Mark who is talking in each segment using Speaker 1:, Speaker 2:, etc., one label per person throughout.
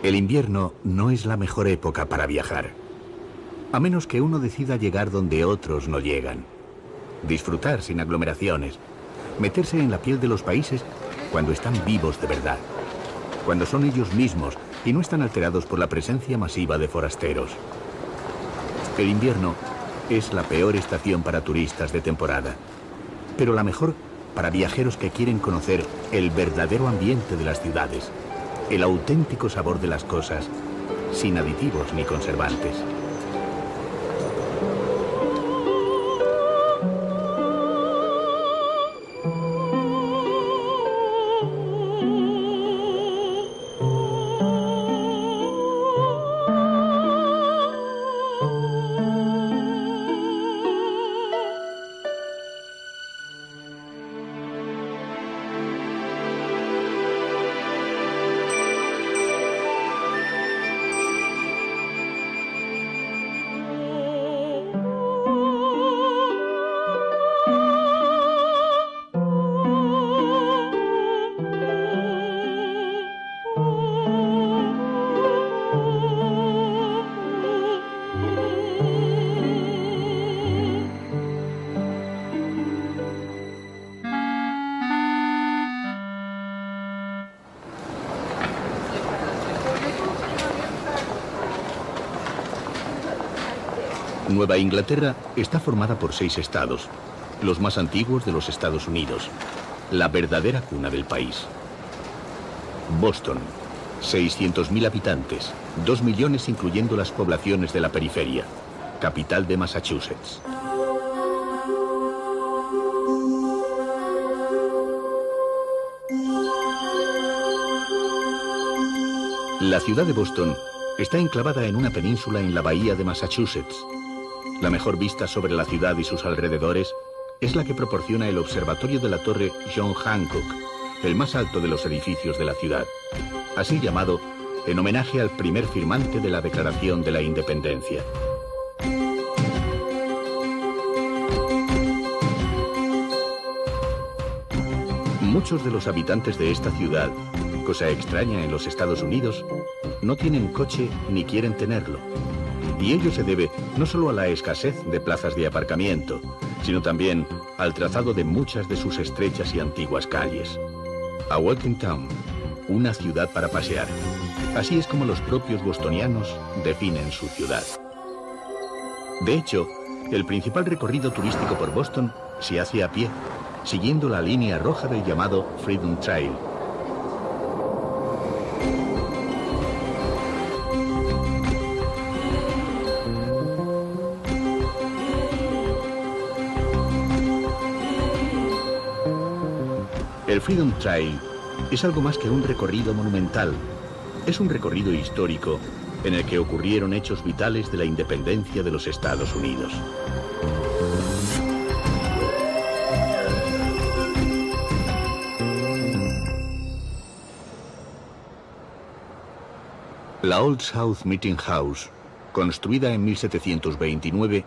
Speaker 1: El invierno no es la mejor época para viajar, a menos que uno decida llegar donde otros no llegan. Disfrutar sin aglomeraciones, meterse en la piel de los países cuando están vivos de verdad, cuando son ellos mismos y no están alterados por la presencia masiva de forasteros. El invierno es la peor estación para turistas de temporada, pero la mejor para viajeros que quieren conocer el verdadero ambiente de las ciudades, el auténtico sabor de las cosas, sin aditivos ni conservantes. Nueva Inglaterra está formada por 6 estados, los más antiguos de los Estados Unidos, la verdadera cuna del país. Boston, 600.000 habitantes, 2 millones incluyendo las poblaciones de la periferia, capital de Massachusetts. La ciudad de Boston está enclavada en una península en la bahía de Massachusetts. La mejor vista sobre la ciudad y sus alrededores es la que proporciona el observatorio de la Torre John Hancock, el más alto de los edificios de la ciudad, así llamado en homenaje al primer firmante de la Declaración de la Independencia. Muchos de los habitantes de esta ciudad, cosa extraña en los Estados Unidos, no tienen coche ni quieren tenerlo. Y ello se debe no solo a la escasez de plazas de aparcamiento, sino también al trazado de muchas de sus estrechas y antiguas calles. A Walking Town, una ciudad para pasear. Así es como los propios bostonianos definen su ciudad. De hecho, el principal recorrido turístico por Boston se hace a pie, siguiendo la línea roja del llamado Freedom Trail. El Freedom Trail es algo más que un recorrido monumental. Es un recorrido histórico en el que ocurrieron hechos vitales de la independencia de los Estados Unidos. La Old South Meeting House, construida en 1729,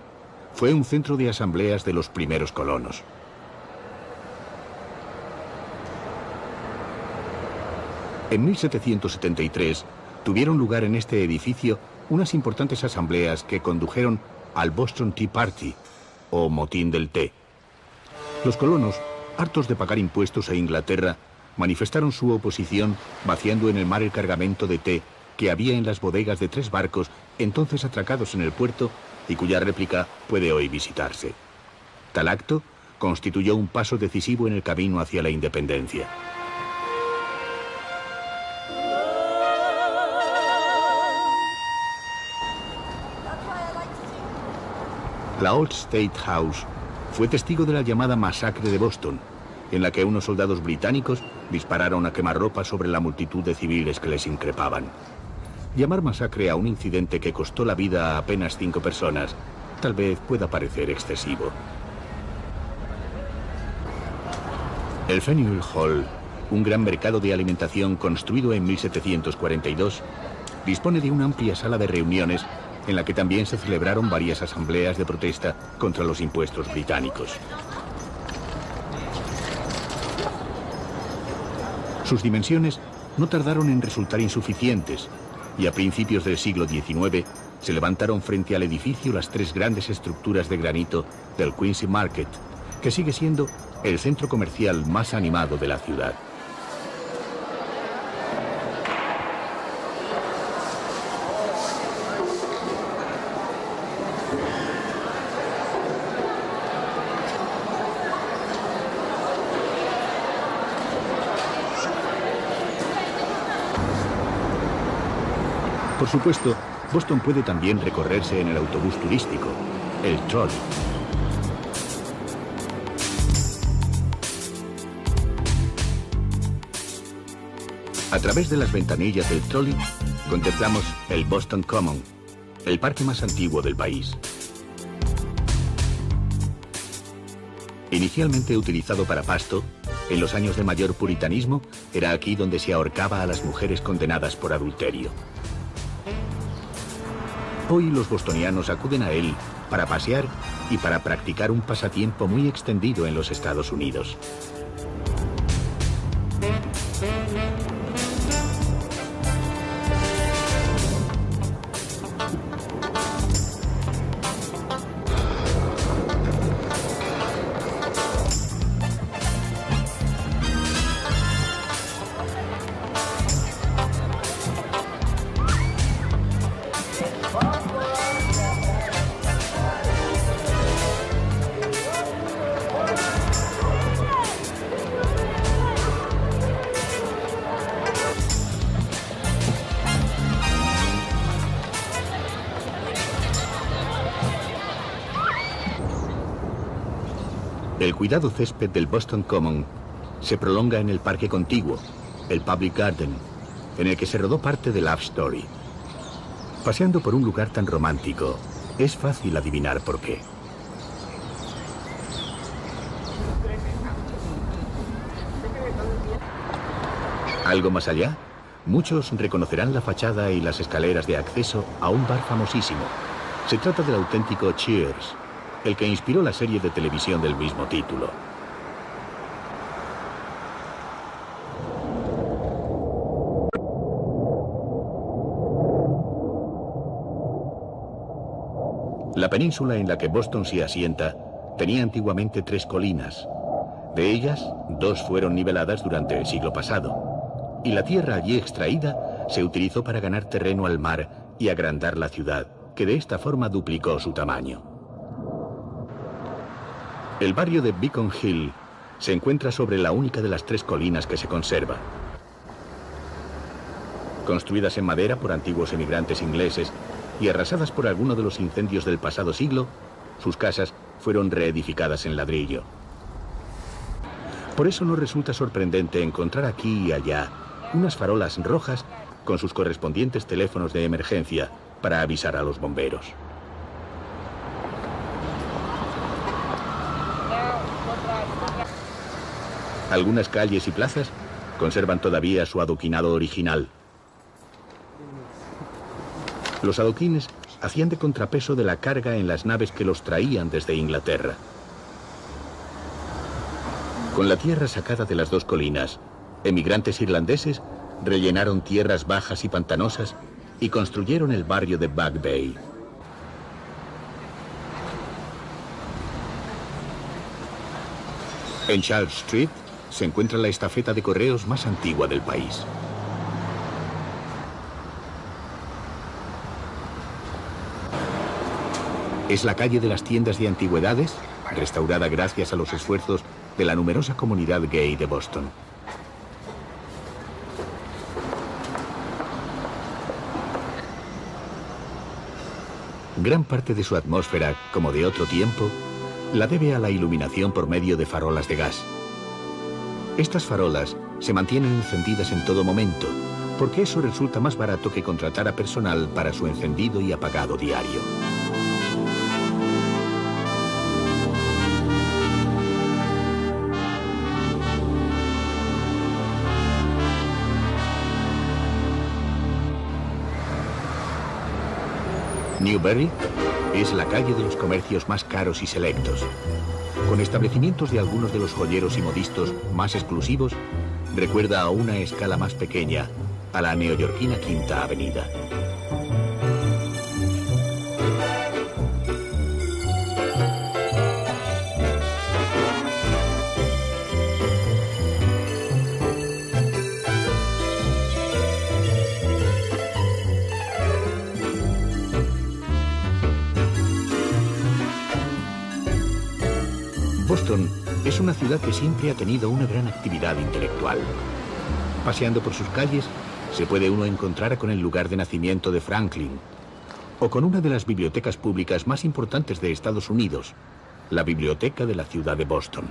Speaker 1: fue un centro de asambleas de los primeros colonos. En 1773 tuvieron lugar en este edificio unas importantes asambleas que condujeron al Boston Tea Party, o motín del té. Los colonos, hartos de pagar impuestos a Inglaterra, manifestaron su oposición vaciando en el mar el cargamento de té que había en las bodegas de 3 barcos entonces atracados en el puerto y cuya réplica puede hoy visitarse. Tal acto constituyó un paso decisivo en el camino hacia la independencia. La Old State House fue testigo de la llamada masacre de Boston, en la que unos soldados británicos dispararon a quemarropa sobre la multitud de civiles que les increpaban. Llamar masacre a un incidente que costó la vida a apenas 5 personas tal vez pueda parecer excesivo. El Faneuil Hall, un gran mercado de alimentación construido en 1742, dispone de una amplia sala de reuniones en la que también se celebraron varias asambleas de protesta contra los impuestos británicos. Sus dimensiones no tardaron en resultar insuficientes, Y a principios del siglo XIX se levantaron frente al edificio las 3 grandes estructuras de granito del Quincy Market, que sigue siendo el centro comercial más animado de la ciudad. Por supuesto, Boston puede también recorrerse en el autobús turístico, el trolley. A través de las ventanillas del trolley contemplamos el Boston Common, el parque más antiguo del país. Inicialmente utilizado para pasto, en los años de mayor puritanismo, era aquí donde se ahorcaba a las mujeres condenadas por adulterio. Hoy los bostonianos acuden a él para pasear y para practicar un pasatiempo muy extendido en los Estados Unidos. El cuidado césped del Boston Common se prolonga en el parque contiguo, el Public Garden, en el que se rodó parte de Love Story. Paseando por un lugar tan romántico, es fácil adivinar por qué. Algo más allá, muchos reconocerán la fachada y las escaleras de acceso a un bar famosísimo. Se trata del auténtico Cheers, el que inspiró la serie de televisión del mismo título. La península en la que Boston se asienta tenía antiguamente 3 colinas. De ellas, 2 fueron niveladas durante el siglo pasado, y la tierra allí extraída se utilizó para ganar terreno al mar y agrandar la ciudad, que de esta forma duplicó su tamaño. El barrio de Beacon Hill se encuentra sobre la única de las 3 colinas que se conserva. Construidas en madera por antiguos emigrantes ingleses y arrasadas por alguno de los incendios del pasado siglo, sus casas fueron reedificadas en ladrillo. Por eso no resulta sorprendente encontrar aquí y allá unas farolas rojas con sus correspondientes teléfonos de emergencia para avisar a los bomberos. Algunas calles y plazas conservan todavía su adoquinado original. Los adoquines hacían de contrapeso de la carga en las naves que los traían desde Inglaterra. Con la tierra sacada de las 2 colinas, emigrantes irlandeses rellenaron tierras bajas y pantanosas y construyeron el barrio de Back Bay. En Charles Street se encuentra la estafeta de correos más antigua del país. Es la calle de las tiendas de antigüedades, restaurada gracias a los esfuerzos de la numerosa comunidad gay de Boston. Gran parte de su atmósfera, como de otro tiempo, la debe a la iluminación por medio de farolas de gas. Estas farolas se mantienen encendidas en todo momento, porque eso resulta más barato que contratar a personal para su encendido y apagado diario. Newbury es la calle de los comercios más caros y selectos. Con establecimientos de algunos de los joyeros y modistos más exclusivos, recuerda a una escala más pequeña a la neoyorquina Quinta Avenida. Boston es una ciudad que siempre ha tenido una gran actividad intelectual. Paseando por sus calles, se puede uno encontrar con el lugar de nacimiento de Franklin, o con una de las bibliotecas públicas más importantes de Estados Unidos, la Biblioteca de la ciudad de Boston.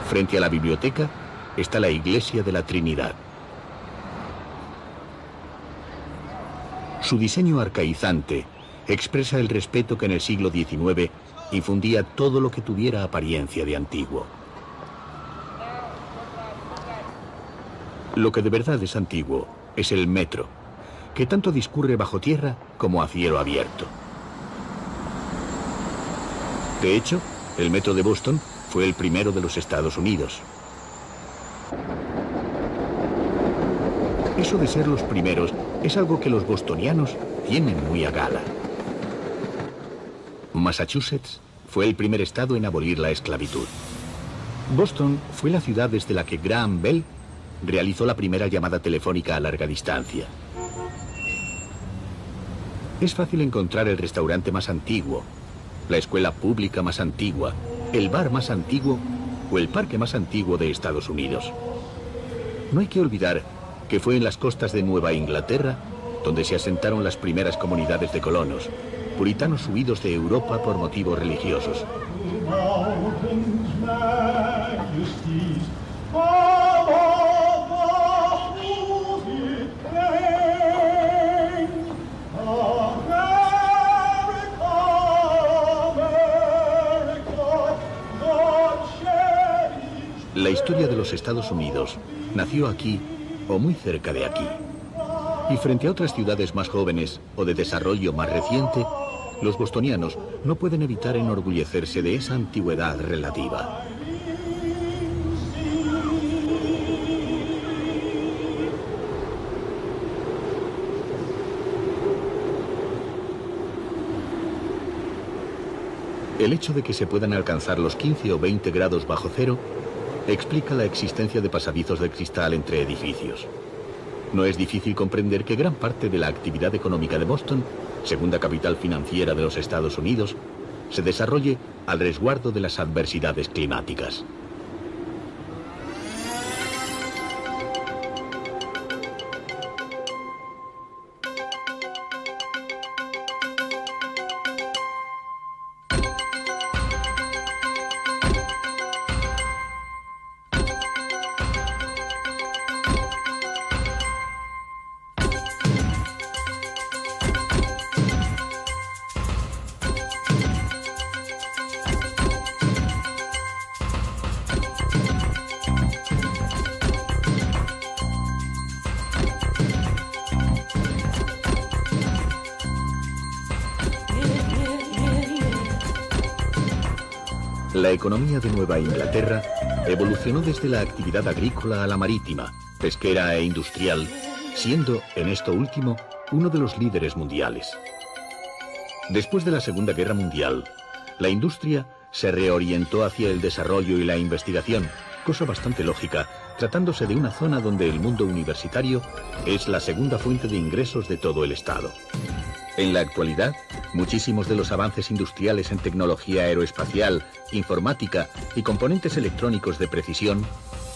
Speaker 1: Frente a la biblioteca está la Iglesia de la Trinidad. Su diseño arcaizante expresa el respeto que en el siglo XIX infundía todo lo que tuviera apariencia de antiguo. Lo que de verdad es antiguo es el metro, que tanto discurre bajo tierra como a cielo abierto. De hecho, el metro de Boston fue el primero de los Estados Unidos. Eso de ser los primeros es algo que los bostonianos tienen muy a gala. Massachusetts fue el primer estado en abolir la esclavitud. Boston fue la ciudad desde la que Graham Bell realizó la primera llamada telefónica a larga distancia. Es fácil encontrar el restaurante más antiguo, la escuela pública más antigua, el bar más antiguo o el parque más antiguo de Estados Unidos. No hay que olvidar que fue en las costas de Nueva Inglaterra donde se asentaron las primeras comunidades de colonos, puritanos huidos de Europa por motivos religiosos. La historia de los Estados Unidos nació aquí o muy cerca de aquí. Y frente a otras ciudades más jóvenes o de desarrollo más reciente, los bostonianos no pueden evitar enorgullecerse de esa antigüedad relativa. El hecho de que se puedan alcanzar los 15 o 20 grados bajo cero explica la existencia de pasadizos de cristal entre edificios. No es difícil comprender que gran parte de la actividad económica de Boston, segunda capital financiera de los Estados Unidos, se desarrolle al resguardo de las adversidades climáticas. La economía de Nueva Inglaterra evolucionó desde la actividad agrícola a la marítima, pesquera e industrial, siendo, en esto último, uno de los líderes mundiales. Después de la Segunda Guerra Mundial, la industria se reorientó hacia el desarrollo y la investigación, cosa bastante lógica, tratándose de una zona donde el mundo universitario es la segunda fuente de ingresos de todo el estado. En la actualidad, muchísimos de los avances industriales en tecnología aeroespacial, informática y componentes electrónicos de precisión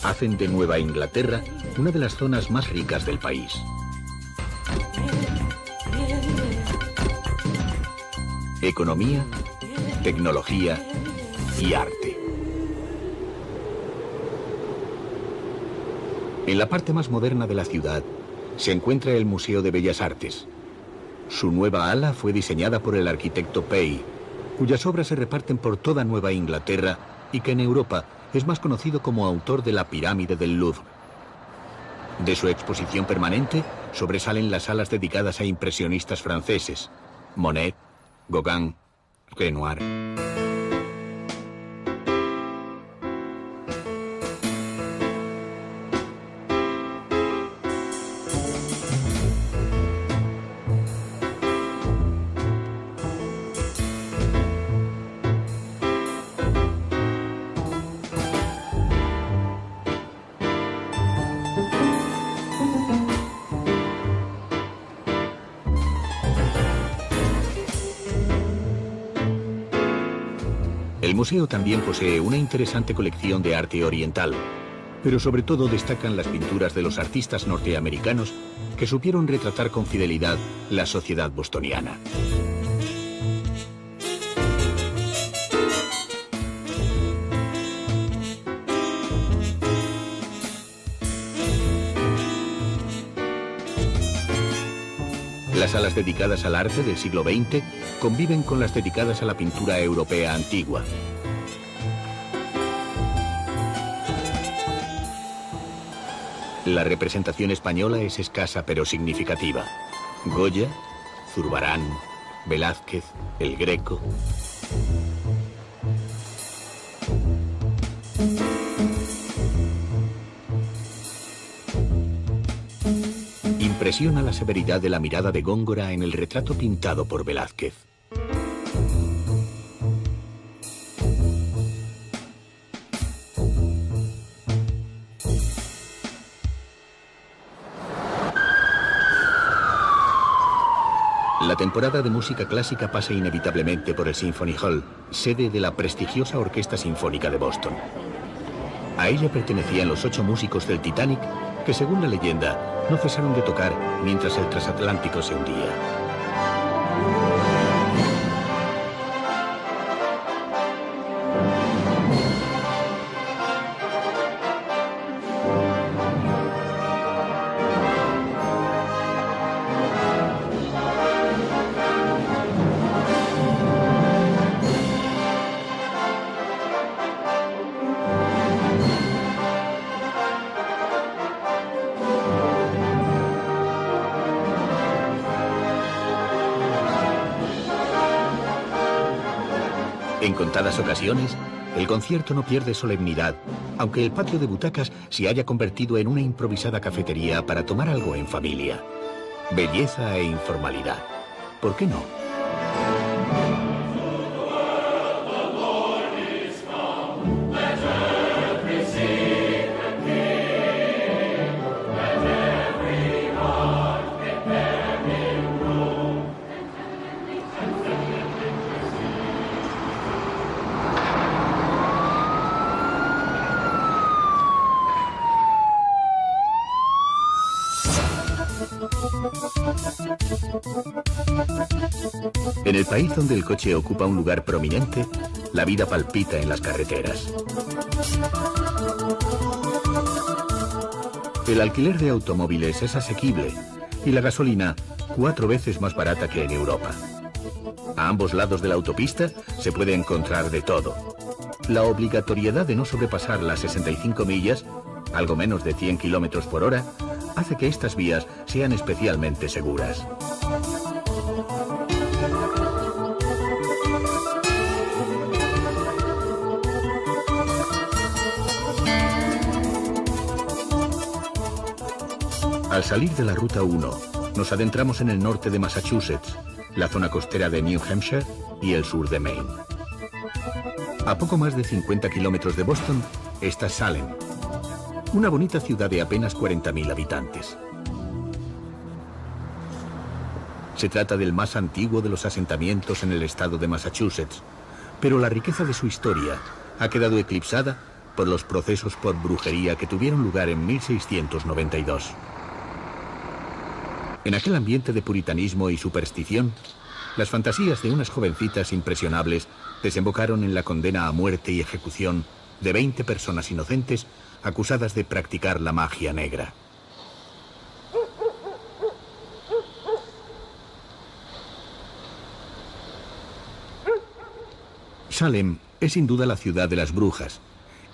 Speaker 1: hacen de Nueva Inglaterra una de las zonas más ricas del país. Economía, tecnología y arte. En la parte más moderna de la ciudad se encuentra el Museo de Bellas Artes. Su nueva ala fue diseñada por el arquitecto Pei, cuyas obras se reparten por toda Nueva Inglaterra y que en Europa es más conocido como autor de la pirámide del Louvre. De su exposición permanente sobresalen las salas dedicadas a impresionistas franceses, Monet, Gauguin, Renoir. El museo también posee una interesante colección de arte oriental, pero sobre todo destacan las pinturas de los artistas norteamericanos que supieron retratar con fidelidad la sociedad bostoniana. Las salas dedicadas al arte del siglo XX conviven con las dedicadas a la pintura europea antigua. La representación española es escasa pero significativa. Goya, Zurbarán, Velázquez, El Greco. Impresiona la severidad de la mirada de Góngora en el retrato pintado por Velázquez. La temporada de música clásica pasa inevitablemente por el Symphony Hall, sede de la prestigiosa Orquesta Sinfónica de Boston. A ella pertenecían los 8 músicos del Titanic que, según la leyenda, no cesaron de tocar mientras el transatlántico se hundía. En contadas ocasiones, el concierto no pierde solemnidad, aunque el patio de butacas se haya convertido en una improvisada cafetería para tomar algo en familia. Belleza e informalidad. ¿Por qué no? En el país donde el coche ocupa un lugar prominente, la vida palpita en las carreteras. El alquiler de automóviles es asequible y la gasolina 4 veces más barata que en Europa. A ambos lados de la autopista se puede encontrar de todo. La obligatoriedad de no sobrepasar las 65 millas, algo menos de 100 kilómetros por hora, hace que estas vías sean especialmente seguras. Al salir de la Ruta 1, nos adentramos en el norte de Massachusetts, la zona costera de New Hampshire y el sur de Maine. A poco más de 50 kilómetros de Boston está Salem, una bonita ciudad de apenas 40.000 habitantes. Se trata del más antiguo de los asentamientos en el estado de Massachusetts, pero la riqueza de su historia ha quedado eclipsada por los procesos por brujería que tuvieron lugar en 1692. En aquel ambiente de puritanismo y superstición, las fantasías de unas jovencitas impresionables desembocaron en la condena a muerte y ejecución de 20 personas inocentes acusadas de practicar la magia negra. Salem es sin duda la ciudad de las brujas,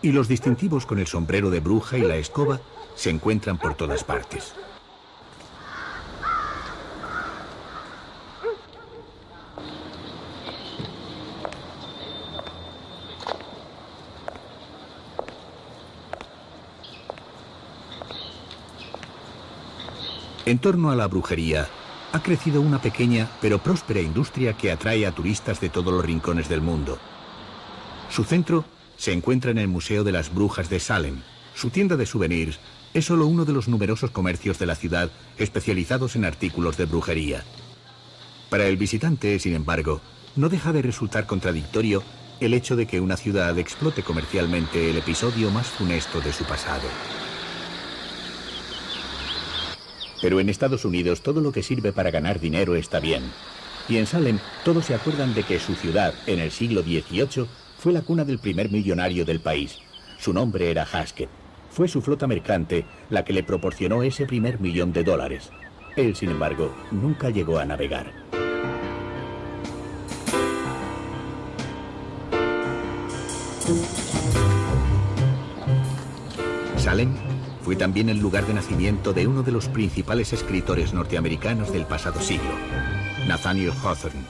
Speaker 1: y los distintivos con el sombrero de bruja y la escoba se encuentran por todas partes. En torno a la brujería, ha crecido una pequeña pero próspera industria que atrae a turistas de todos los rincones del mundo. Su centro se encuentra en el Museo de las Brujas de Salem. Su tienda de souvenirs es solo uno de los numerosos comercios de la ciudad especializados en artículos de brujería. Para el visitante, sin embargo, no deja de resultar contradictorio el hecho de que una ciudad explote comercialmente el episodio más funesto de su pasado. Pero en Estados Unidos todo lo que sirve para ganar dinero está bien. Y en Salem todos se acuerdan de que su ciudad, en el siglo XVIII, fue la cuna del primer millonario del país. Su nombre era Haskett. Fue su flota mercante la que le proporcionó ese primer $1.000.000. Él, sin embargo, nunca llegó a navegar. Salem fue también el lugar de nacimiento de uno de los principales escritores norteamericanos del pasado siglo, Nathaniel Hawthorne.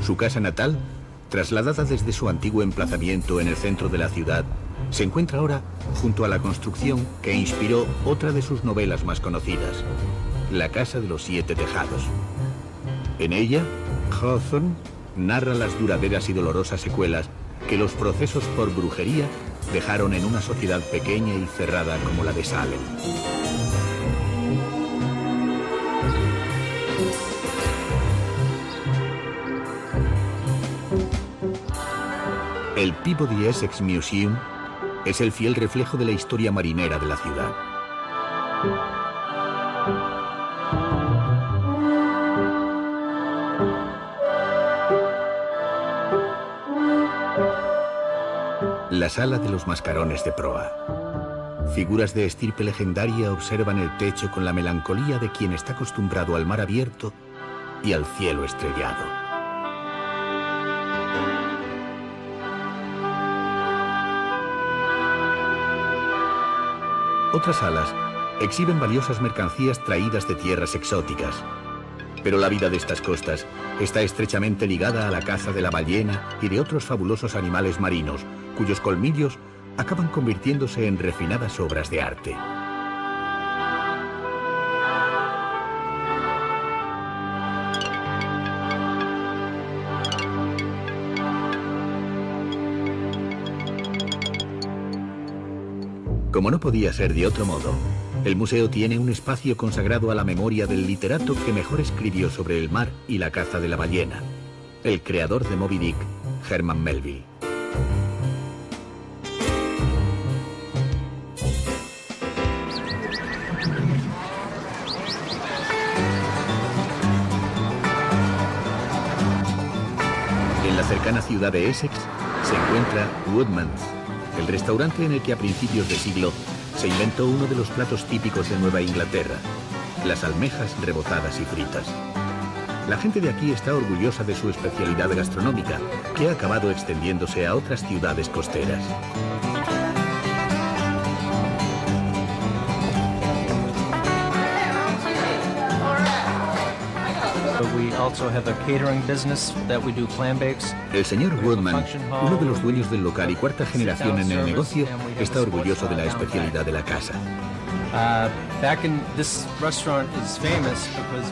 Speaker 1: Su casa natal, trasladada desde su antiguo emplazamiento en el centro de la ciudad, se encuentra ahora junto a la construcción que inspiró otra de sus novelas más conocidas, La Casa de los Siete Tejados. En ella, Hawthorne narra las duraderas y dolorosas secuelas que los procesos por brujería dejaron en una sociedad pequeña y cerrada como la de Salem. El Peabody Essex Museum es el fiel reflejo de la historia marinera de la ciudad. La sala de los mascarones de proa. Figuras de estirpe legendaria observan el techo con la melancolía de quien está acostumbrado al mar abierto y al cielo estrellado. Otras salas exhiben valiosas mercancías traídas de tierras exóticas. Pero la vida de estas costas está estrechamente ligada a la caza de la ballena y de otros fabulosos animales marinos, cuyos colmillos acaban convirtiéndose en refinadas obras de arte. Como no podía ser de otro modo, el museo tiene un espacio consagrado a la memoria del literato que mejor escribió sobre el mar y la caza de la ballena, el creador de Moby Dick, Herman Melville. En la cercana ciudad de Essex se encuentra Woodman's, el restaurante en el que a principios de siglo se inventó uno de los platos típicos de Nueva Inglaterra, las almejas rebozadas y fritas. La gente de aquí está orgullosa de su especialidad gastronómica, que ha acabado extendiéndose a otras ciudades costeras. El señor Woodman, uno de los dueños del local y cuarta generación en el negocio, está orgulloso de la especialidad de la casa.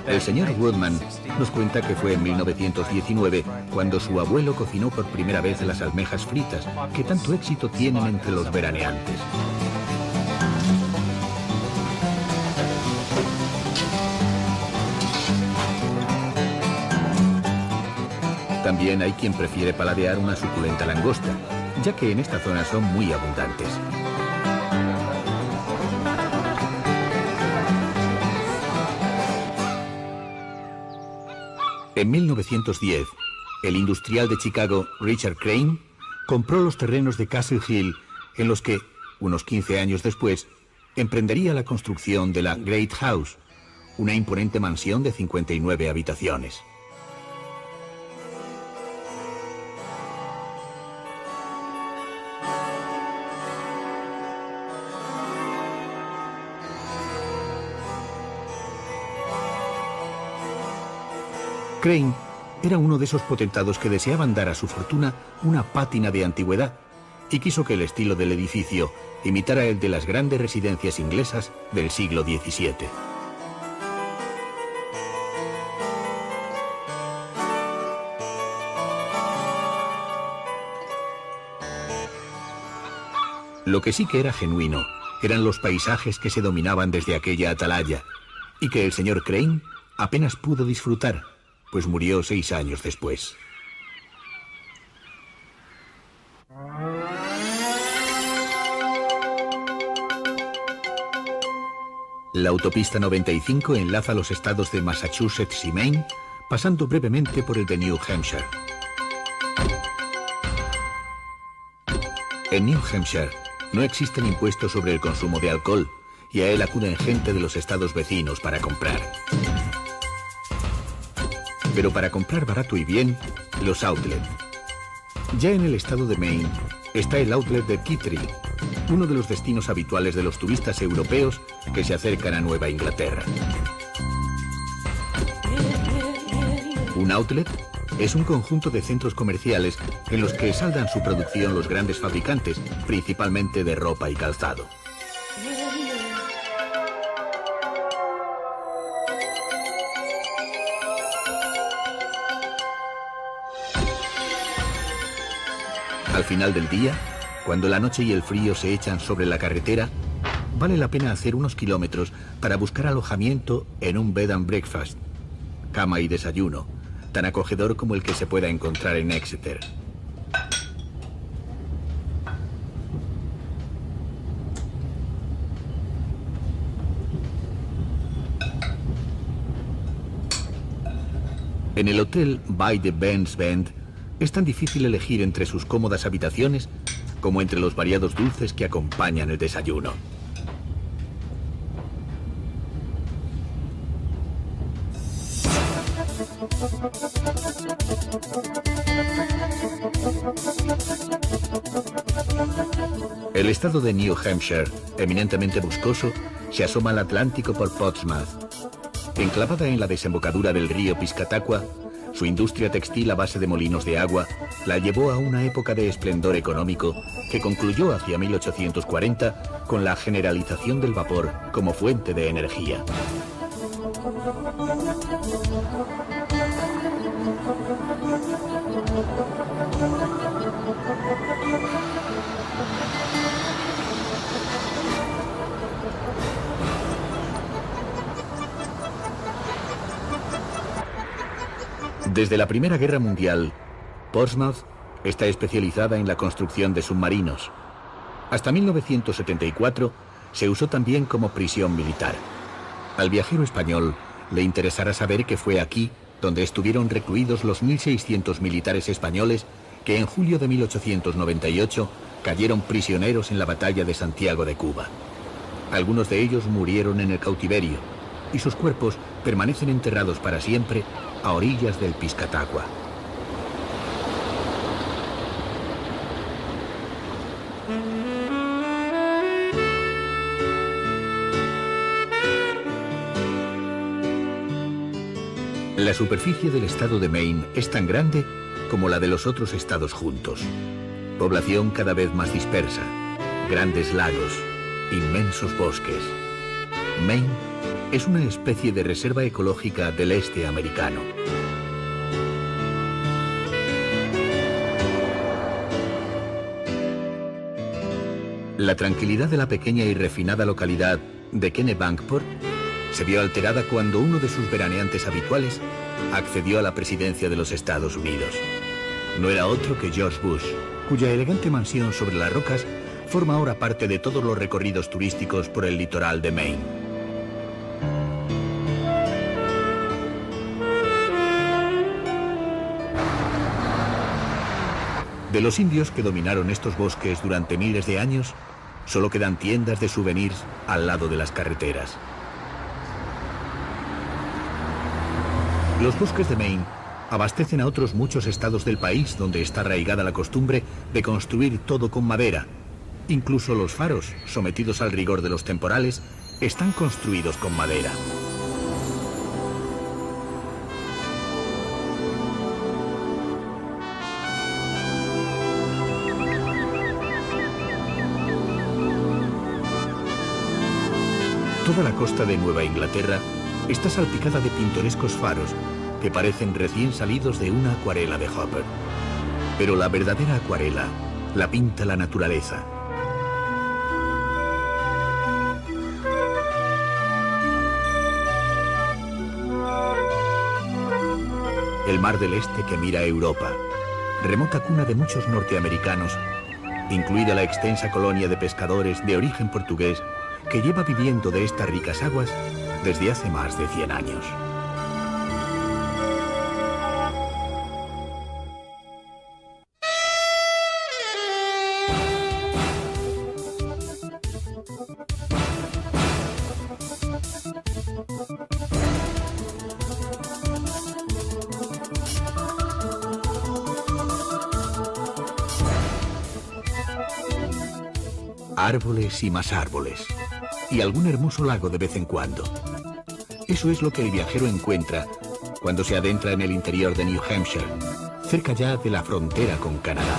Speaker 1: El señor Woodman nos cuenta que fue en 1919 cuando su abuelo cocinó por primera vez las almejas fritas, que tanto éxito tienen entre los veraneantes. También hay quien prefiere paladear una suculenta langosta, ya que en esta zona son muy abundantes. En 1910, el industrial de Chicago, Richard Crane, compró los terrenos de Castle Hill, en los que, unos 15 años después, emprendería la construcción de la Great House, una imponente mansión de 59 habitaciones. Crane era uno de esos potentados que deseaban dar a su fortuna una pátina de antigüedad y quiso que el estilo del edificio imitara el de las grandes residencias inglesas del siglo XVII. Lo que sí que era genuino eran los paisajes que se dominaban desde aquella atalaya y que el señor Crane apenas pudo disfrutar, pues murió 6 años después. La autopista 95 enlaza los estados de Massachusetts y Maine, pasando brevemente por el de New Hampshire. En New Hampshire no existen impuestos sobre el consumo de alcohol y a él acuden gente de los estados vecinos para comprar. Pero para comprar barato y bien, los outlet. Ya en el estado de Maine está el outlet de Kittery, uno de los destinos habituales de los turistas europeos que se acercan a Nueva Inglaterra. Un outlet es un conjunto de centros comerciales en los que saldan su producción los grandes fabricantes, principalmente de ropa y calzado. Al final del día, cuando la noche y el frío se echan sobre la carretera, vale la pena hacer unos kilómetros para buscar alojamiento en un bed and breakfast, cama y desayuno, tan acogedor como el que se pueda encontrar en Exeter. En el hotel By the Ben's Bend es tan difícil elegir entre sus cómodas habitaciones como entre los variados dulces que acompañan el desayuno. El estado de New Hampshire, eminentemente boscoso, se asoma al Atlántico por Portsmouth. Enclavada en la desembocadura del río Piscataqua, su industria textil a base de molinos de agua la llevó a una época de esplendor económico que concluyó hacia 1840 con la generalización del vapor como fuente de energía. Desde la Primera Guerra Mundial, Portsmouth está especializada en la construcción de submarinos. Hasta 1974 se usó también como prisión militar. Al viajero español le interesará saber que fue aquí donde estuvieron recluidos los 1.600 militares españoles que en julio de 1898 cayeron prisioneros en la batalla de Santiago de Cuba. Algunos de ellos murieron en el cautiverio y sus cuerpos permanecen enterrados para siempre a orillas del Piscataqua. La superficie del estado de Maine es tan grande como la de los otros estados juntos. Población cada vez más dispersa, grandes lagos, inmensos bosques. Maine es una especie de reserva ecológica del este americano. La tranquilidad de la pequeña y refinada localidad de Kennebunkport se vio alterada cuando uno de sus veraneantes habituales accedió a la presidencia de los Estados Unidos. No era otro que George Bush, cuya elegante mansión sobre las rocas forma ahora parte de todos los recorridos turísticos por el litoral de Maine. De los indios que dominaron estos bosques durante miles de años, solo quedan tiendas de souvenirs al lado de las carreteras. Los bosques de Maine abastecen a otros muchos estados del país donde está arraigada la costumbre de construir todo con madera. Incluso los faros, sometidos al rigor de los temporales, están construidos con madera. Toda la costa de Nueva Inglaterra está salpicada de pintorescos faros que parecen recién salidos de una acuarela de Hopper. Pero la verdadera acuarela la pinta la naturaleza. El Mar del Este que mira a Europa, remota cuna de muchos norteamericanos, incluida la extensa colonia de pescadores de origen portugués que lleva viviendo de estas ricas aguas desde hace más de 100 años. Árboles y más árboles, y algún hermoso lago de vez en cuando. Eso es lo que el viajero encuentra cuando se adentra en el interior de New Hampshire, cerca ya de la frontera con Canadá.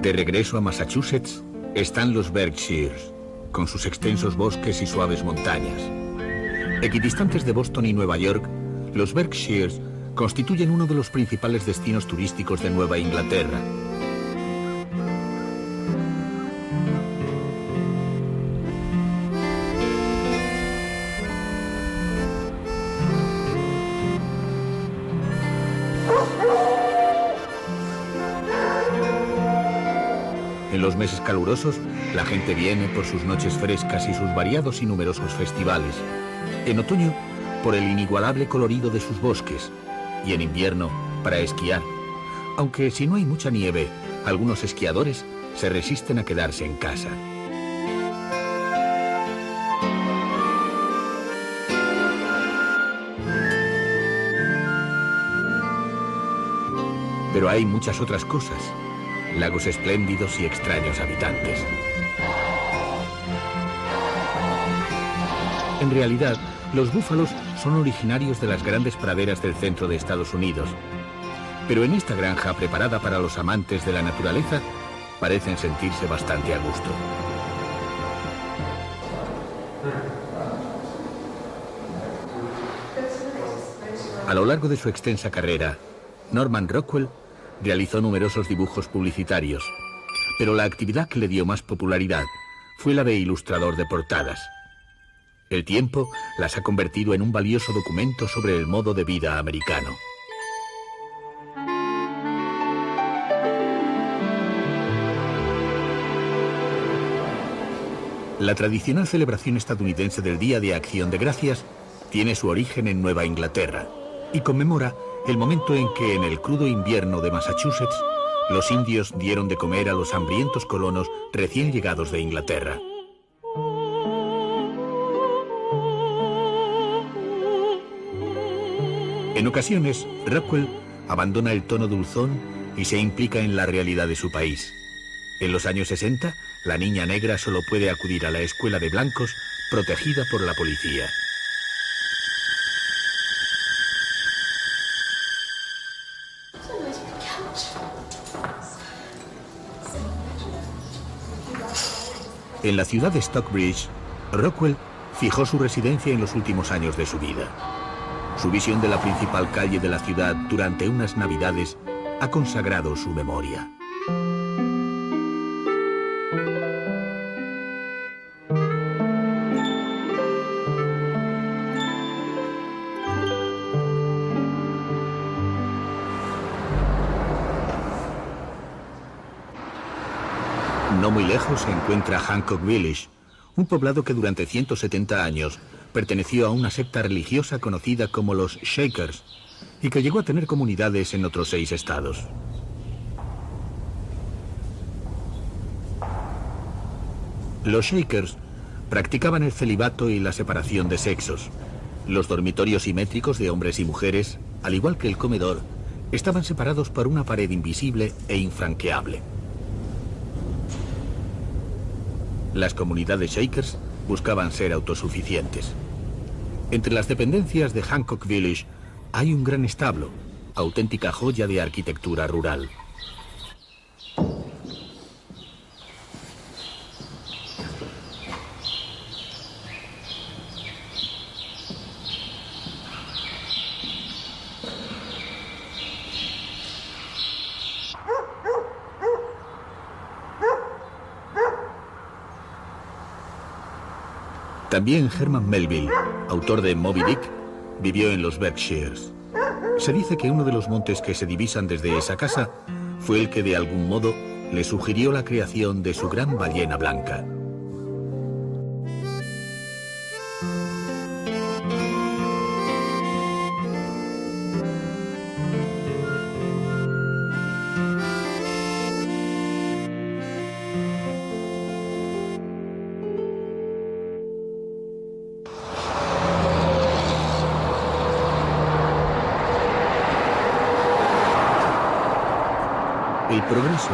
Speaker 1: De regreso a Massachusetts están los Berkshires, con sus extensos bosques y suaves montañas. Equidistantes de Boston y Nueva York, los Berkshires constituyen uno de los principales destinos turísticos de Nueva Inglaterra. En los meses calurosos, la gente viene por sus noches frescas y sus variados y numerosos festivales. En otoño, por el inigualable colorido de sus bosques. Y en invierno, para esquiar. Aunque si no hay mucha nieve, algunos esquiadores se resisten a quedarse en casa. Pero hay muchas otras cosas. Lagos espléndidos y extraños habitantes. En realidad, los búfalos son originarios de las grandes praderas del centro de Estados Unidos. Pero en esta granja preparada para los amantes de la naturaleza, parecen sentirse bastante a gusto. A lo largo de su extensa carrera, Norman Rockwell realizó numerosos dibujos publicitarios, pero la actividad que le dio más popularidad fue la de ilustrador de portadas. El tiempo las ha convertido en un valioso documento sobre el modo de vida americano. La tradicional celebración estadounidense del Día de Acción de Gracias tiene su origen en Nueva Inglaterra y conmemora el momento en que, en el crudo invierno de Massachusetts, los indios dieron de comer a los hambrientos colonos recién llegados de Inglaterra. En ocasiones, Rockwell abandona el tono dulzón y se implica en la realidad de su país. En los años 60, la niña negra solo puede acudir a la escuela de blancos protegida por la policía. En la ciudad de Stockbridge, Rockwell fijó su residencia en los últimos años de su vida. Su visión de la principal calle de la ciudad durante unas Navidades ha consagrado su memoria. No muy lejos se encuentra Hancock Village, un poblado que durante 170 años perteneció a una secta religiosa conocida como los Shakers y que llegó a tener comunidades en otros 6 estados. Los Shakers practicaban el celibato y la separación de sexos. Los dormitorios simétricos de hombres y mujeres, al igual que el comedor, estaban separados por una pared invisible e infranqueable. Las comunidades Shakers buscaban ser autosuficientes. Entre las dependencias de Hancock Village hay un gran establo, auténtica joya de arquitectura rural. También Herman Melville, autor de Moby Dick, vivió en los Berkshires. Se dice que uno de los montes que se divisan desde esa casa fue el que de algún modo le sugirió la creación de su gran ballena blanca. El progreso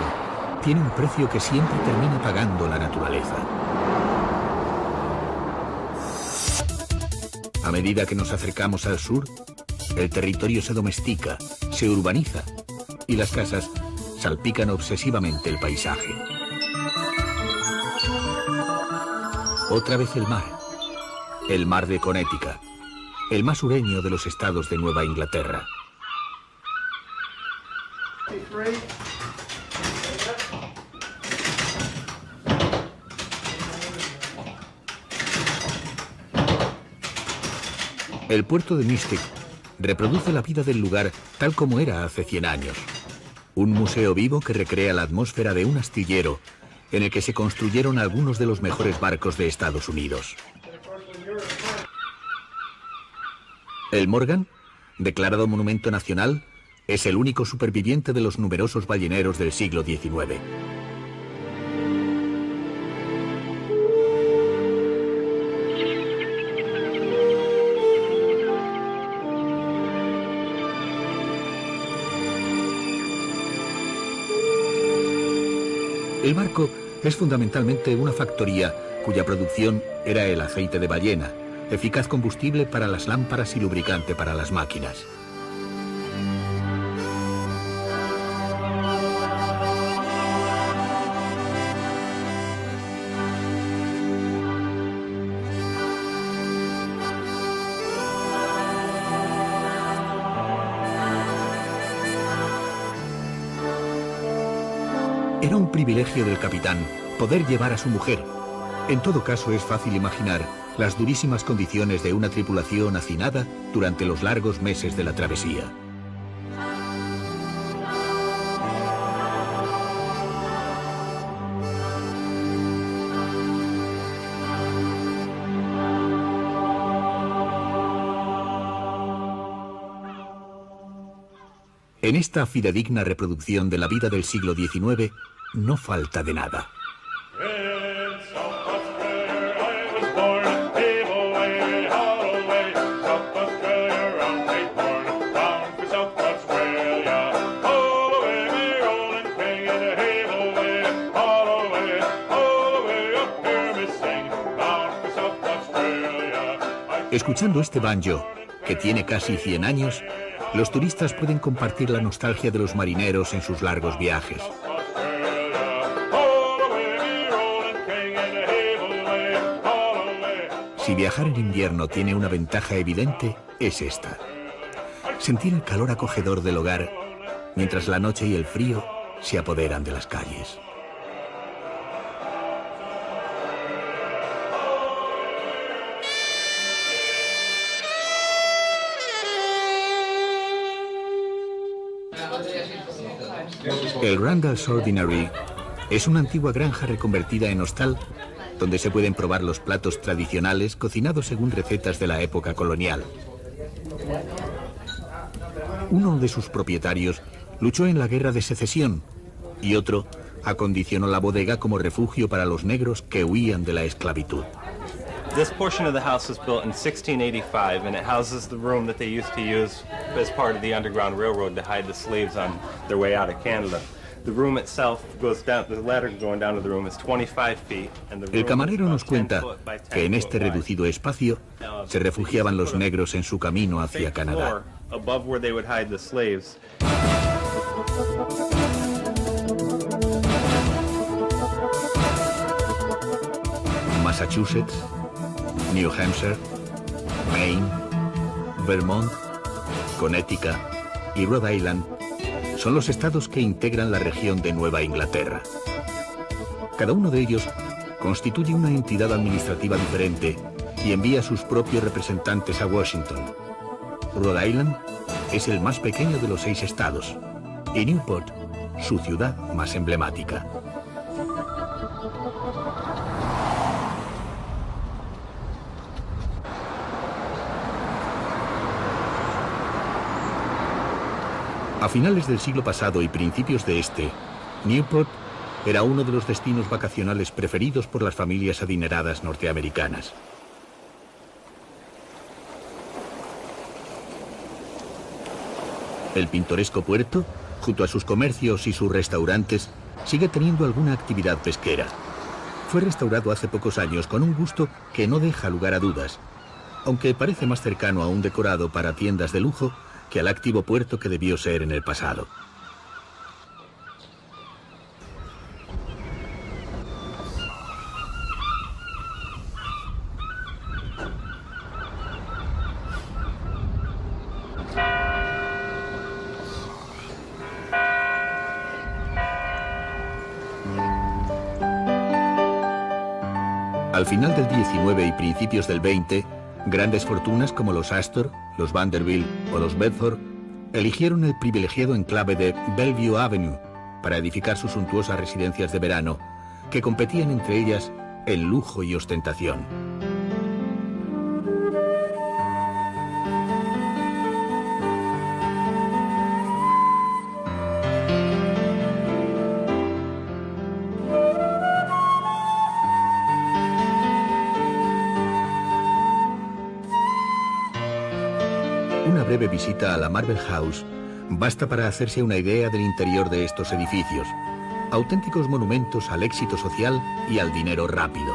Speaker 1: tiene un precio que siempre termina pagando la naturaleza. A medida que nos acercamos al sur, el territorio se domestica, se urbaniza y las casas salpican obsesivamente el paisaje. Otra vez el mar de Connecticut, el más sureño de los estados de Nueva Inglaterra. El puerto de Mystic reproduce la vida del lugar tal como era hace 100 años. Un museo vivo que recrea la atmósfera de un astillero en el que se construyeron algunos de los mejores barcos de Estados Unidos. El Morgan, declarado monumento nacional, es el único superviviente de los numerosos balleneros del siglo XIX. El barco es fundamentalmente una factoría cuya producción era el aceite de ballena, eficaz combustible para las lámparas y lubricante para las máquinas. Era un privilegio del capitán poder llevar a su mujer. En todo caso, es fácil imaginar las durísimas condiciones de una tripulación hacinada durante los largos meses de la travesía. En esta fidedigna reproducción de la vida del siglo XIX, no falta de nada. Escuchando este banjo, que tiene casi 100 años, los turistas pueden compartir la nostalgia de los marineros en sus largos viajes. Si viajar en invierno tiene una ventaja evidente, es esta: sentir el calor acogedor del hogar, mientras la noche y el frío se apoderan de las calles. El Randall's Ordinary es una antigua granja reconvertida en hostal, donde se pueden probar los platos tradicionales cocinados según recetas de la época colonial. Uno de sus propietarios luchó en la Guerra de Secesión y otro acondicionó la bodega como refugio para los negros que huían de la esclavitud.
Speaker 2: This portion of the house was built in 1685, and it houses the room that they used to use as part of the Underground Railroad to hide the slaves on their way out of Canada. The room itself goes down, the ladder going down to the room is 25 feet. And the room
Speaker 1: El camarero
Speaker 2: is
Speaker 1: nos
Speaker 2: about 10
Speaker 1: cuenta
Speaker 2: foot by 10
Speaker 1: que en este
Speaker 2: foot wide.
Speaker 1: reducido espacio se refugiaban los negros en su camino hacia
Speaker 2: Fake
Speaker 1: Canadá.
Speaker 2: floor above where they would hide the slaves.
Speaker 1: Massachusetts, New Hampshire, Maine, Vermont, Connecticut y Rhode Island son los estados que integran la región de Nueva Inglaterra. Cada uno de ellos constituye una entidad administrativa diferente y envía sus propios representantes a Washington. Rhode Island es el más pequeño de los 6 estados y Newport, su ciudad más emblemática. A finales del siglo pasado y principios de este, Newport era uno de los destinos vacacionales preferidos por las familias adineradas norteamericanas. El pintoresco puerto, junto a sus comercios y sus restaurantes, sigue teniendo alguna actividad pesquera. Fue restaurado hace pocos años con un gusto que no deja lugar a dudas, aunque parece más cercano a un decorado para tiendas de lujo que al activo puerto que debió ser en el pasado. Al final del 19 y principios del 20, grandes fortunas como los Astor, los Vanderbilt o los Bedford eligieron el privilegiado enclave de Bellevue Avenue para edificar sus suntuosas residencias de verano, que competían entre ellas en lujo y ostentación. Una breve visita a la Marble House basta para hacerse una idea del interior de estos edificios, auténticos monumentos al éxito social y al dinero rápido.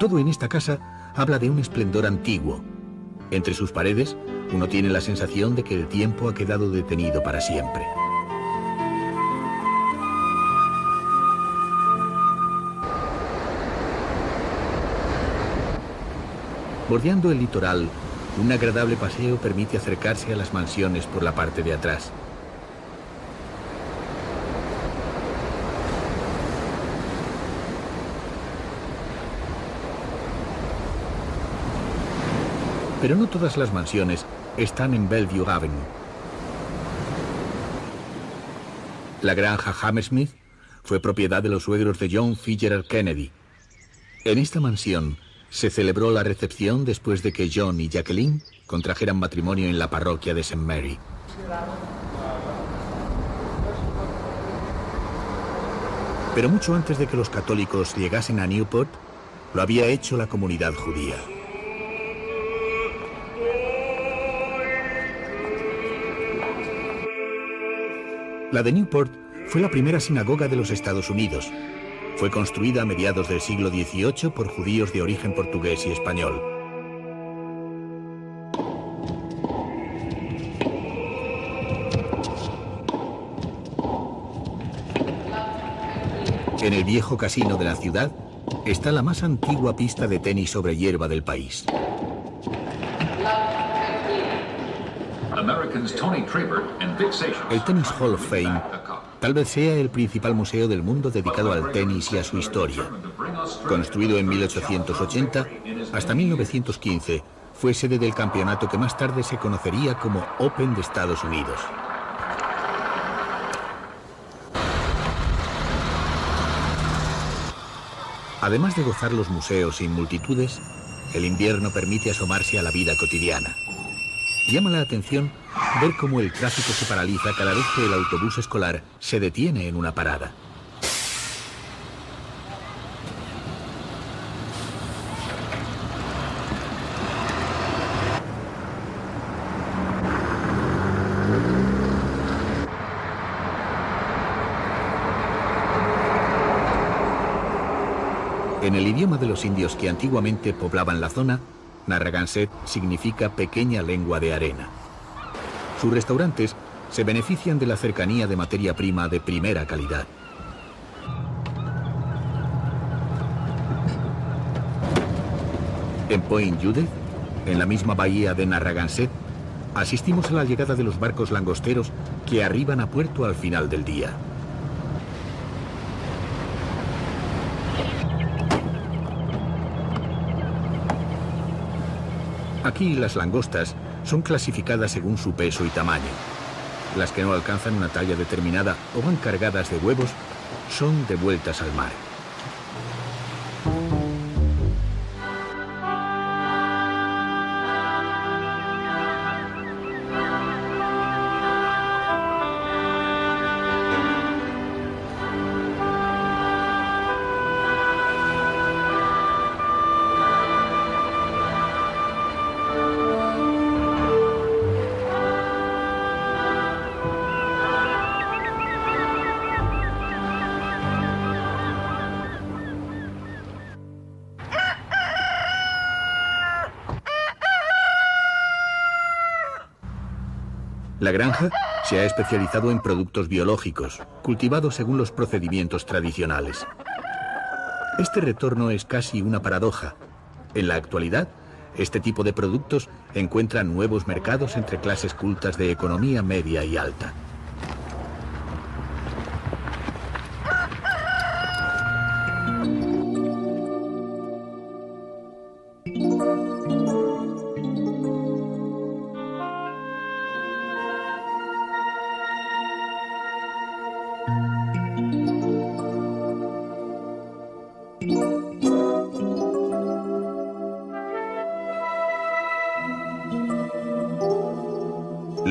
Speaker 1: Todo en esta casa habla de un esplendor antiguo. Entre sus paredes, uno tiene la sensación de que el tiempo ha quedado detenido para siempre. Bordeando el litoral, un agradable paseo permite acercarse a las mansiones por la parte de atrás. Pero no todas las mansiones están en Bellevue Avenue. La granja Hammersmith fue propiedad de los suegros de John Fitzgerald Kennedy. En esta mansión se celebró la recepción después de que John y Jacqueline contrajeran matrimonio en la parroquia de St. Mary. Pero mucho antes de que los católicos llegasen a Newport, lo había hecho la comunidad judía. La de Newport fue la primera sinagoga de los Estados Unidos. Fue construida a mediados del siglo XVIII por judíos de origen portugués y español. En el viejo casino de la ciudad está la más antigua pista de tenis sobre hierba del país. El Tennis Hall of Fame tal vez sea el principal museo del mundo dedicado al tenis y a su historia. Construido en 1880, hasta 1915 fue sede del campeonato que más tarde se conocería como Open de Estados Unidos. Además de gozar los museos sin multitudes, el invierno permite asomarse a la vida cotidiana. Llama la atención ver cómo el tráfico se paraliza cada vez que el autobús escolar se detiene en una parada. En el idioma de los indios que antiguamente poblaban la zona, Narragansett significa pequeña lengua de arena. Sus restaurantes se benefician de la cercanía de materia prima de primera calidad. En Point Judith, en la misma bahía de Narragansett, asistimos a la llegada de los barcos langosteros que arriban a puerto al final del día. Aquí las langostas son clasificadas según su peso y tamaño. Las que no alcanzan una talla determinada o van cargadas de huevos son devueltas al mar. La granja se ha especializado en productos biológicos, cultivados según los procedimientos tradicionales. Este retorno es casi una paradoja. En la actualidad, este tipo de productos encuentran nuevos mercados entre clases cultas de economía media y alta.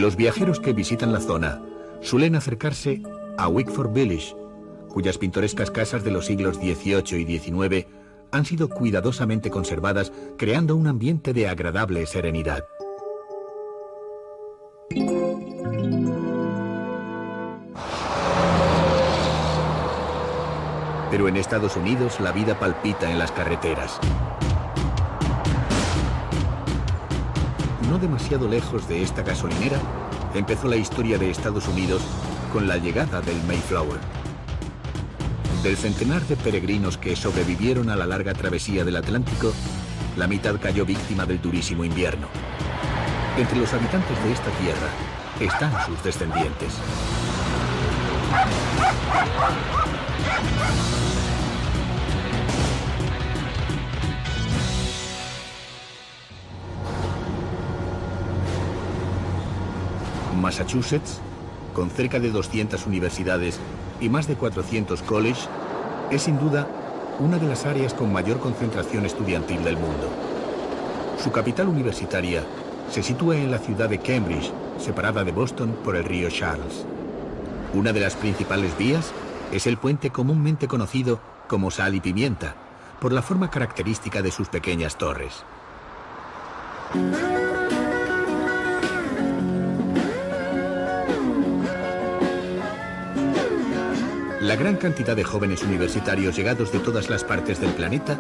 Speaker 1: Los viajeros que visitan la zona suelen acercarse a Wickford Village, cuyas pintorescas casas de los siglos XVIII y XIX han sido cuidadosamente conservadas, creando un ambiente de agradable serenidad. Pero en Estados Unidos la vida palpita en las carreteras. No demasiado lejos de esta gasolinera, empezó la historia de Estados Unidos con la llegada del Mayflower. Del centenar de peregrinos que sobrevivieron a la larga travesía del Atlántico, la mitad cayó víctima del durísimo invierno. Entre los habitantes de esta tierra están sus descendientes. Massachusetts, con cerca de 200 universidades y más de 400 colleges, es sin duda una de las áreas con mayor concentración estudiantil del mundo. Su capital universitaria se sitúa en la ciudad de Cambridge, separada de Boston por el río Charles. Una de las principales vías es el puente comúnmente conocido como Sal y Pimienta, por la forma característica de sus pequeñas torres. La gran cantidad de jóvenes universitarios llegados de todas las partes del planeta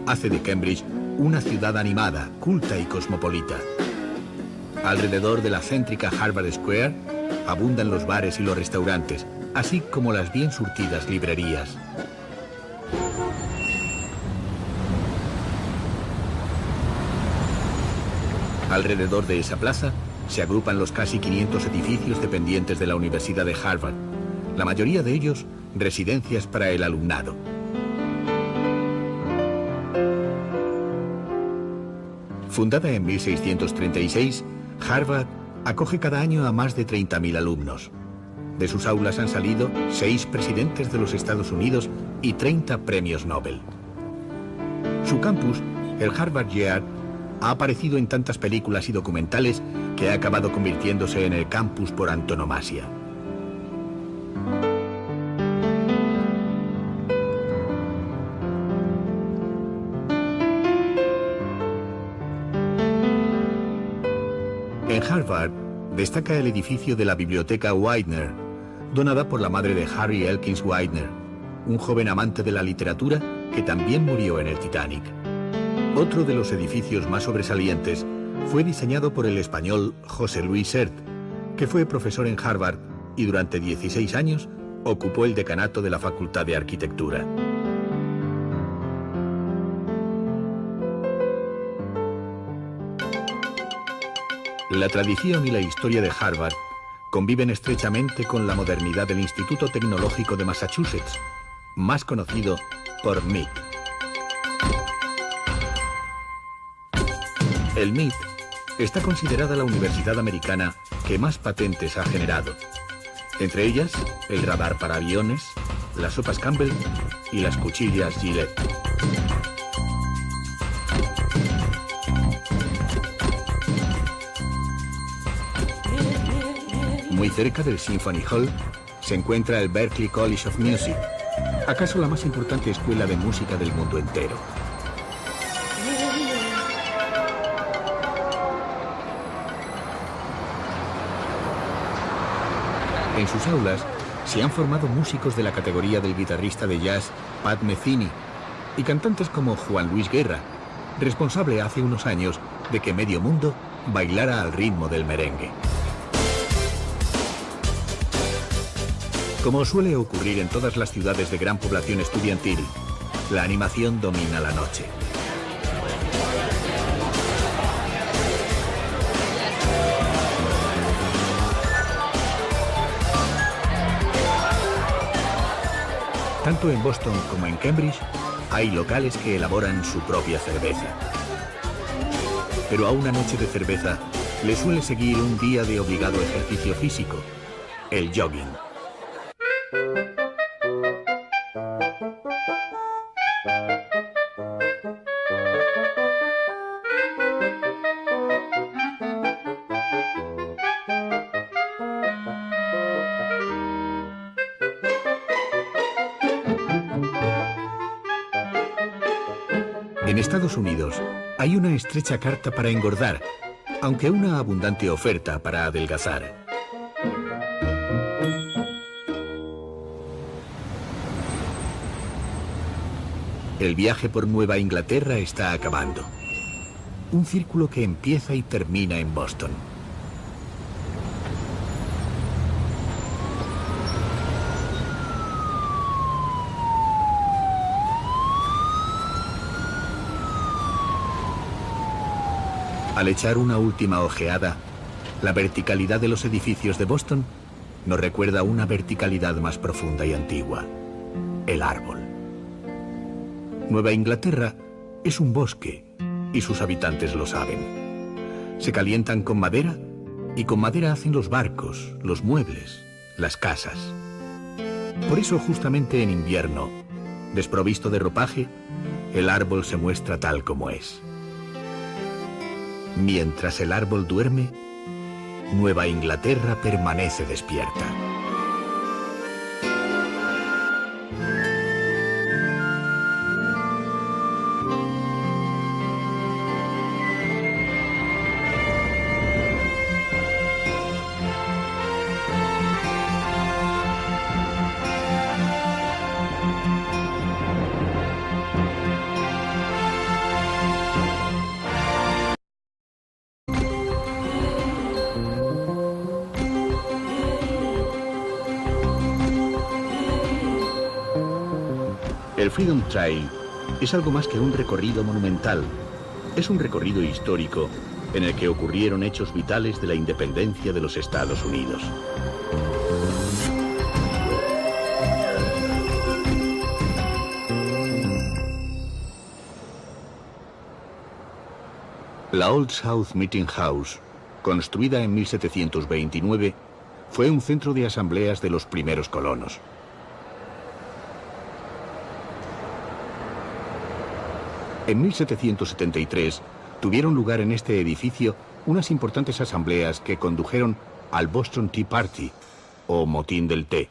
Speaker 1: hace de Cambridge una ciudad animada, culta y cosmopolita. Alrededor de la céntrica Harvard Square abundan los bares y los restaurantes, así como las bien surtidas librerías. Alrededor de esa plaza se agrupan los casi 500 edificios dependientes de la Universidad de Harvard, la mayoría de ellos residencias para el alumnado. Fundada en 1636, Harvard acoge cada año a más de 30.000 alumnos. De sus aulas han salido 6 presidentes de los Estados Unidos y 30 premios Nobel. Su campus, el Harvard Yard, ha aparecido en tantas películas y documentales que ha acabado convirtiéndose en el campus por antonomasia. En Harvard destaca el edificio de la Biblioteca Widener, donada por la madre de Harry Elkins Widener, un joven amante de la literatura que también murió en el Titanic. Otro de los edificios más sobresalientes fue diseñado por el español José Luis Sert, que fue profesor en Harvard y durante 16 años ocupó el decanato de la Facultad de Arquitectura. La tradición y la historia de Harvard conviven estrechamente con la modernidad del Instituto Tecnológico de Massachusetts, más conocido por MIT. El MIT está considerada la universidad americana que más patentes ha generado, entre ellas el radar para aviones, las sopas Campbell y las cuchillas Gillette. Muy cerca del Symphony Hall se encuentra el Berklee College of Music, acaso la más importante escuela de música del mundo entero. En sus aulas se han formado músicos de la categoría del guitarrista de jazz Pat Metheny y cantantes como Juan Luis Guerra, responsable hace unos años de que medio mundo bailara al ritmo del merengue. Como suele ocurrir en todas las ciudades de gran población estudiantil, la animación domina la noche. Tanto en Boston como en Cambridge hay locales que elaboran su propia cerveza. Pero a una noche de cerveza le suele seguir un día de obligado ejercicio físico, el jogging. En Estados Unidos hay una estrecha carta para engordar, aunque una abundante oferta para adelgazar. El viaje por Nueva Inglaterra está acabando. Un círculo que empieza y termina en Boston. Al echar una última ojeada, la verticalidad de los edificios de Boston nos recuerda una verticalidad más profunda y antigua: el árbol. Nueva Inglaterra es un bosque y sus habitantes lo saben. Se calientan con madera y con madera hacen los barcos, los muebles, las casas. Por eso justamente en invierno, desprovisto de ropaje, el árbol se muestra tal como es. Mientras el árbol duerme, Nueva Inglaterra permanece despierta. El Freedom Trail es algo más que un recorrido monumental. Es un recorrido histórico en el que ocurrieron hechos vitales de la independencia de los Estados Unidos. La Old South Meeting House, construida en 1729, fue un centro de asambleas de los primeros colonos. En 1773 tuvieron lugar en este edificio unas importantes asambleas que condujeron al Boston Tea Party, o motín del té.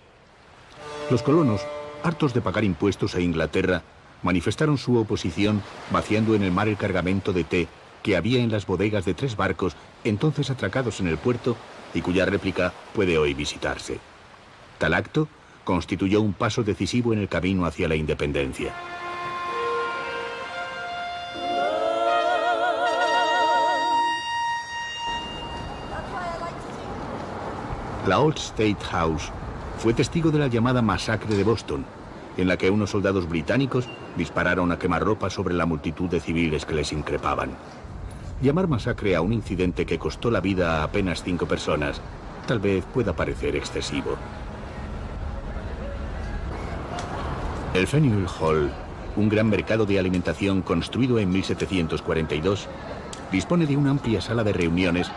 Speaker 1: Los colonos, hartos de pagar impuestos a Inglaterra, manifestaron su oposición vaciando en el mar el cargamento de té que había en las bodegas de 3 barcos entonces atracados en el puerto y cuya réplica puede hoy visitarse. Tal acto constituyó un paso decisivo en el camino hacia la independencia. La Old State House fue testigo de la llamada masacre de Boston, en la que unos soldados británicos dispararon a quemarropa sobre la multitud de civiles que les increpaban. Llamar masacre a un incidente que costó la vida a apenas 5 personas tal vez pueda parecer excesivo. El Faneuil Hall, un gran mercado de alimentación construido en 1742, dispone de una amplia sala de reuniones.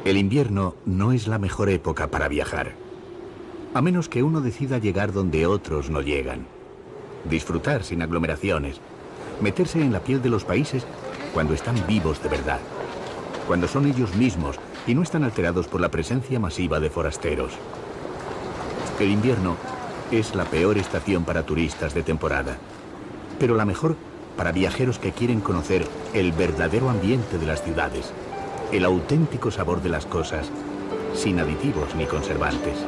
Speaker 1: El invierno no es la mejor época para viajar, a menos que uno decida llegar donde otros no llegan. Disfrutar sin aglomeraciones, meterse en la piel de los países cuando están vivos de verdad, cuando son ellos mismos y no están alterados por la presencia masiva de forasteros. El invierno es la peor estación para turistas de temporada, pero la mejor para viajeros que quieren conocer el verdadero ambiente de las ciudades, el auténtico sabor de las cosas, sin aditivos ni conservantes.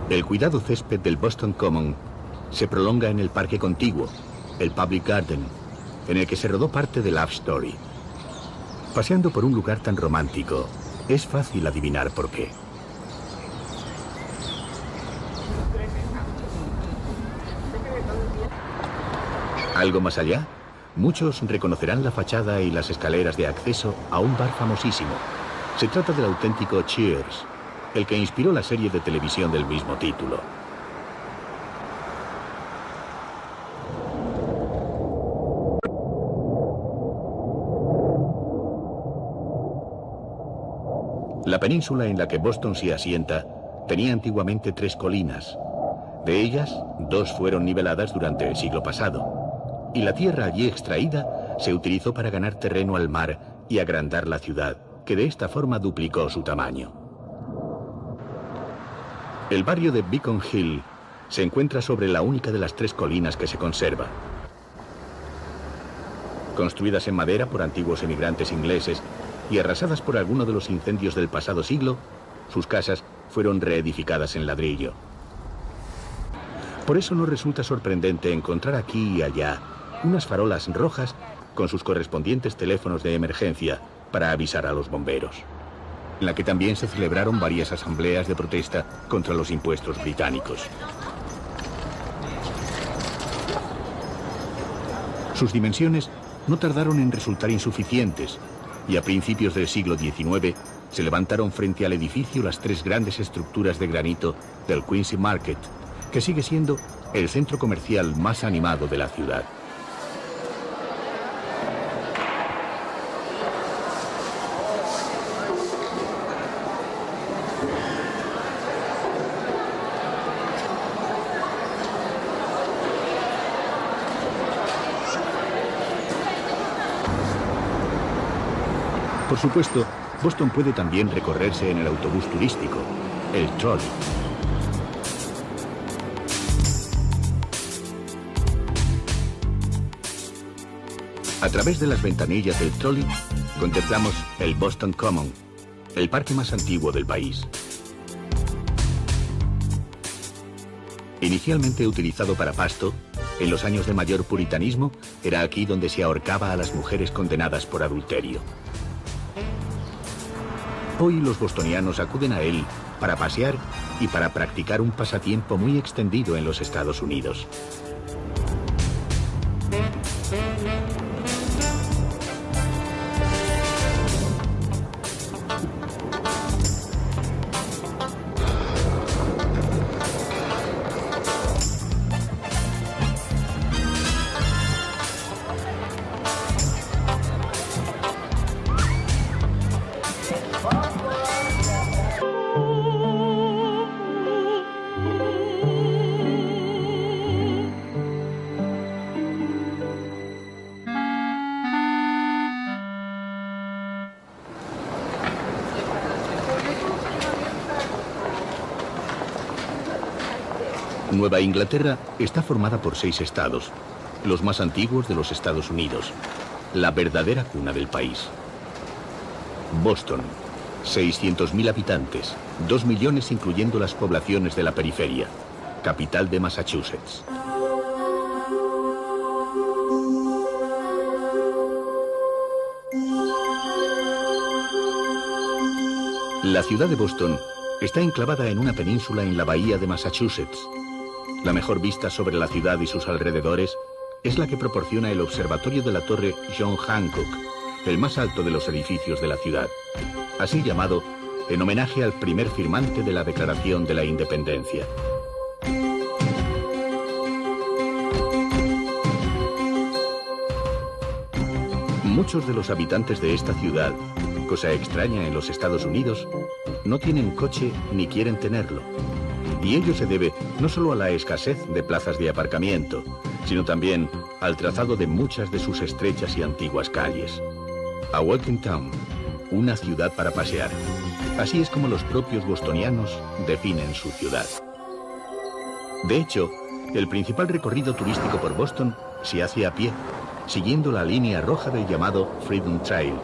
Speaker 1: El cuidado césped del Boston Common se prolonga en el parque contiguo, el Public Garden, en el que se rodó parte de Love Story. Paseando por un lugar tan romántico, es fácil adivinar por qué. Algo más allá, muchos reconocerán la fachada y las escaleras de acceso a un bar famosísimo. Se trata del auténtico Cheers, el que inspiró la serie de televisión del mismo título. La península en la que Boston se asienta tenía antiguamente 3 colinas. De ellas, 2 fueron niveladas durante el siglo pasado, y la tierra allí extraída se utilizó para ganar terreno al mar y agrandar la ciudad, que de esta forma duplicó su tamaño. El barrio de Beacon Hill se encuentra sobre la única de las 3 colinas que se conserva. Construidas en madera por antiguos emigrantes ingleses y arrasadas por alguno de los incendios del pasado siglo, sus casas fueron reedificadas en ladrillo. Por eso no resulta sorprendente encontrar aquí y allá unas farolas rojas con sus correspondientes teléfonos de emergencia para avisar a los bomberos, en la que también se celebraron varias asambleas de protesta contra los impuestos británicos. Sus dimensiones no tardaron en resultar insuficientes, y a principios del siglo XIX se levantaron frente al edificio las 3 grandes estructuras de granito del Quincy Market, que sigue siendo el centro comercial más animado de la ciudad. Por supuesto, Boston puede también recorrerse en el autobús turístico, el trolley. A través de las ventanillas del trolley, contemplamos el Boston Common, el parque más antiguo del país. Inicialmente utilizado para pasto, en los años de mayor puritanismo, era aquí donde se ahorcaba a las mujeres condenadas por adulterio. Hoy los bostonianos acuden a él para pasear y para practicar un pasatiempo muy extendido en los Estados Unidos. Nueva Inglaterra está formada por 6 estados, los más antiguos de los Estados Unidos, la verdadera cuna del país. Boston, 600.000 habitantes, 2 millones incluyendo las poblaciones de la periferia, capital de Massachusetts. La ciudad de Boston está enclavada en una península en la bahía de Massachusetts. La mejor vista sobre la ciudad y sus alrededores es la que proporciona el observatorio de la Torre John Hancock, el más alto de los edificios de la ciudad, así llamado en homenaje al primer firmante de la Declaración de la Independencia. Muchos de los habitantes de esta ciudad, cosa extraña en los Estados Unidos, no tienen coche ni quieren tenerlo. Y ello se debe no solo a la escasez de plazas de aparcamiento, sino también al trazado de muchas de sus estrechas y antiguas calles. A Walking Town, una ciudad para pasear. Así es como los propios bostonianos definen su ciudad. De hecho, el principal recorrido turístico por Boston se hace a pie, siguiendo la línea roja del llamado Freedom Trail,